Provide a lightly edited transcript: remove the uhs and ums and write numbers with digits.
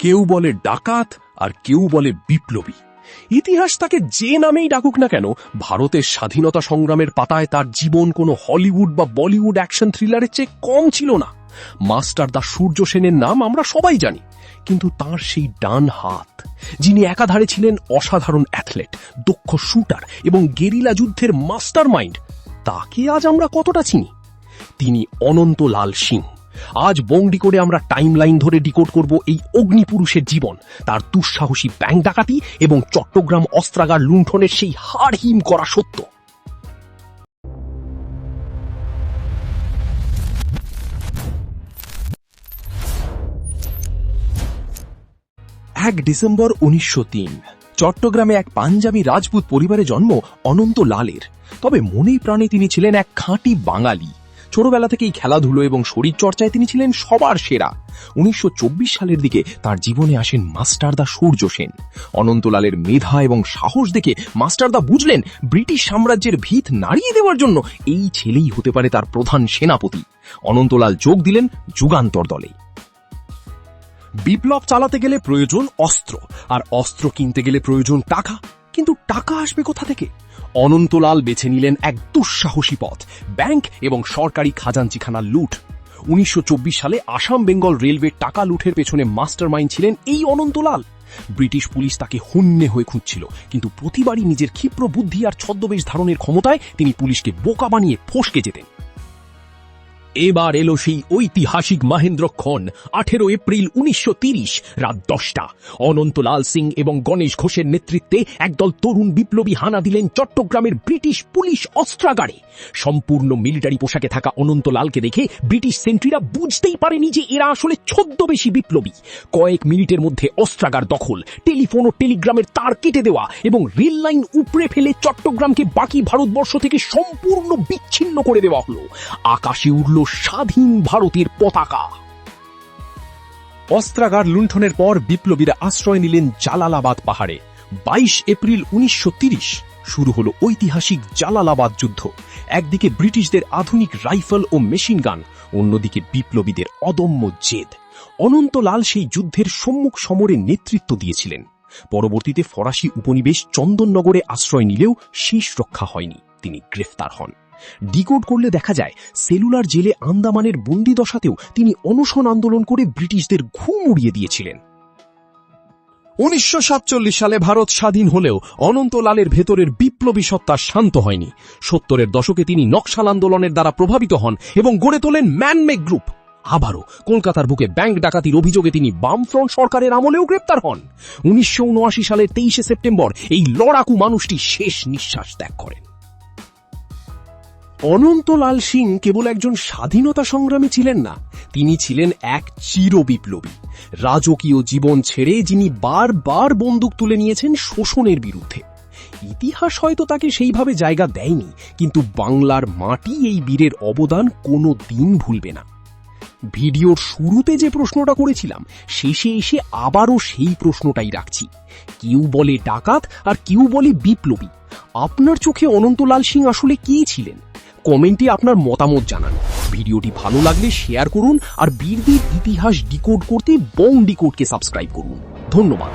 কেউ বলে ডাকাত আর কেউ বলে বিপ্লবী। ইতিহাস তাকে যে নামেই ডাকুক না কেন, ভারতের স্বাধীনতা সংগ্রামের পাতায় তার জীবন কোনো হলিউড বা বলিউড অ্যাকশন থ্রিলারের চেয়ে কম ছিল না। মাস্টার দা সূর্য সেনের নাম আমরা সবাই জানি, কিন্তু তার সেই ডান হাত, যিনি একাধারে ছিলেন অসাধারণ অ্যাথলেট, দক্ষ শুটার এবং গেরিলা যুদ্ধের মাস্টার মাইন্ড, তাকে আজ আমরা কতটা চিনি? তিনি অনন্তলাল সিং। আজ বংডি করে আমরা টাইম লাইন ধরে ডিকোড করব এই অগ্নিপুরুষের জীবন, তার দুঃসাহসী ব্যাংক ডাকাতি এবং চট্টগ্রাম অস্ত্রাগার লুণ্ঠনের সেই হাড়হিম করা সত্য। 1 ডিসেম্বর 1903 চট্টগ্রামে এক পাঞ্জাবি রাজপুত পরিবারে জন্ম অনন্ত লালের। তবে মনেই প্রাণে তিনি ছিলেন এক খাঁটি বাঙালি। ছোটবেলা থেকেই খেলাধুলো এবং শরীরচর্চায় তিনি ছিলেন সবার সেরা। 1924 সালের দিকে তার জীবনে আসেন মাস্টারদা সূর্য সেন। অনন্তলালের মেধা এবং সাহস দেখে মাস্টারদা বুঝলেন ব্রিটিশ সাম্রাজ্যের ভিত নাড়িয়ে দেওয়ার জন্য এই ছেলেই হতে পারে তার প্রধান সেনাপতি। অনন্তলাল যোগ দিলেন যুগান্তর দলে। বিপ্লব চালাতে গেলে প্রয়োজন অস্ত্র, আর অস্ত্র কিনতে গেলে প্রয়োজন টাকা। কিন্তু টাকা আসবে কোথা থেকে? অনন্তলাল বেছে নিলেন এক দুঃসাহসী পথ, ব্যাংক এবং সরকারি খাজাঞ্চিখানার লুট। 1924 সালে আসাম বেঙ্গল রেলওয়ে টাকা লুটের পেছনে মাস্টারমাইন্ড ছিলেন এই অনন্তলাল। ব্রিটিশ পুলিশ তাকে হন্যে হয়ে খুঁজছিল, কিন্তু প্রতিবারই নিজের ক্ষিপ্র বুদ্ধি আর ছদ্মবেশ ধারণের ক্ষমতায় তিনি পুলিশকে বোকা বানিয়ে ফসকে যেতেন। এবার এলো সেই ঐতিহাসিক মাহেন্দ্রক্ষণ। 18 এপ্রিল 1930 রাত 10টা। অনন্তলাল সিং এবং গণেশ ঘোষের নেতৃত্বে একদল তরুণ বিপ্লবী হানা দিলেন চট্টগ্রামের ব্রিটিশ পুলিশ অস্ত্রাগারে। সম্পূর্ণ মিলিটারি পোশাকে থাকা অনন্তলালকে দেখে ব্রিটিশ সেন্ট্রিরা বুঝতেই পারেনি যে এরা আসলে ছদ্মবেশী বিপ্লবী। কয়েক মিনিটের মধ্যে অস্ত্রাগার দখল, টেলিফোন ও টেলিগ্রামের তার কেটে দেওয়া এবং রেল লাইন উপড়ে ফেলে চট্টগ্রামকে বাকি ভারতবর্ষ থেকে সম্পূর্ণ বিচ্ছিন্ন করে দেওয়া হলো। আকাশে উড়ল স্বাধীন ভারতের পতাকা। অস্ত্রাগার লুণ্ঠনের পর বিপ্লবীরা আশ্রয় নিলেন জালালাবাদ পাহাড়ে। 22 এপ্রিল 1930 শুরু হলো ঐতিহাসিক জালালাবাদ যুদ্ধ। একদিকে ব্রিটিশদের আধুনিক রাইফেল ও মেশিন গান, অন্যদিকে বিপ্লবীদের অদম্য জেদ। অনন্তলাল সেই যুদ্ধের সম্মুখ সমরে নেতৃত্ব দিয়েছিলেন। পরবর্তীতে ফরাসি উপনিবেশ চন্দননগরে আশ্রয় নিলেও শেষ রক্ষা হয়নি, তিনি গ্রেফতার হন। ডিকোড করলে দেখা যায় সেলুলার জেলে আন্দামানের বন্দি দশাতেও তিনি অনশন আন্দোলন করে ব্রিটিশদের ঘুম উড়িয়ে দিয়েছিলেন। 1947 সালে ভারত স্বাধীন হলেও অনন্তলালের ভেতরের বিপ্লবী সত্তা শান্ত হয়নি। 70-এর দশকে তিনি নকশাল আন্দোলনের দ্বারা প্রভাবিত হন এবং গড়ে তোলেন ম্যানমেক গ্রুপ। আবারও কলকাতার বুকে ব্যাংক ডাকাতির অভিযোগে তিনি বামফ্রন্ট সরকারের আমলেও গ্রেপ্তার হন। 1979 সালের 23 সেপ্টেম্বর এই লড়াকু মানুষটি শেষ নিঃশ্বাস ত্যাগ করেন। অনন্তলাল সিং কেবল একজন স্বাধীনতা সংগ্রামী ছিলেন না, তিনি ছিলেন এক চিরবিপ্লবী। রাজকীয় জীবন ছেড়ে যিনি বারবার বন্দুক তুলে নিয়েছেন শোষণের বিরুদ্ধে। ইতিহাস হয়তো তাকে সেইভাবে জায়গা দেয়নি, কিন্তু বাংলার মাটি এই বীরের অবদান কোনো দিন ভুলবে না। ভিডিওর শুরুতে যে প্রশ্নটা করেছিলাম, শেষে এসে আবারও সেই প্রশ্নটাই রাখছি। কেউ বলে ডাকাত আর কেউ বলে বিপ্লবী। আপনার চোখে অনন্তলাল সিং আসলে কে ছিলেন? কমেন্টে আপনার মতামত জানান। ভিডিওটি ভালো লাগলে শেয়ার করুন আর বীরদের ইতিহাস ডিকোড করতে বং ডিকোডকে সাবস্ক্রাইব করুন। ধন্যবাদ।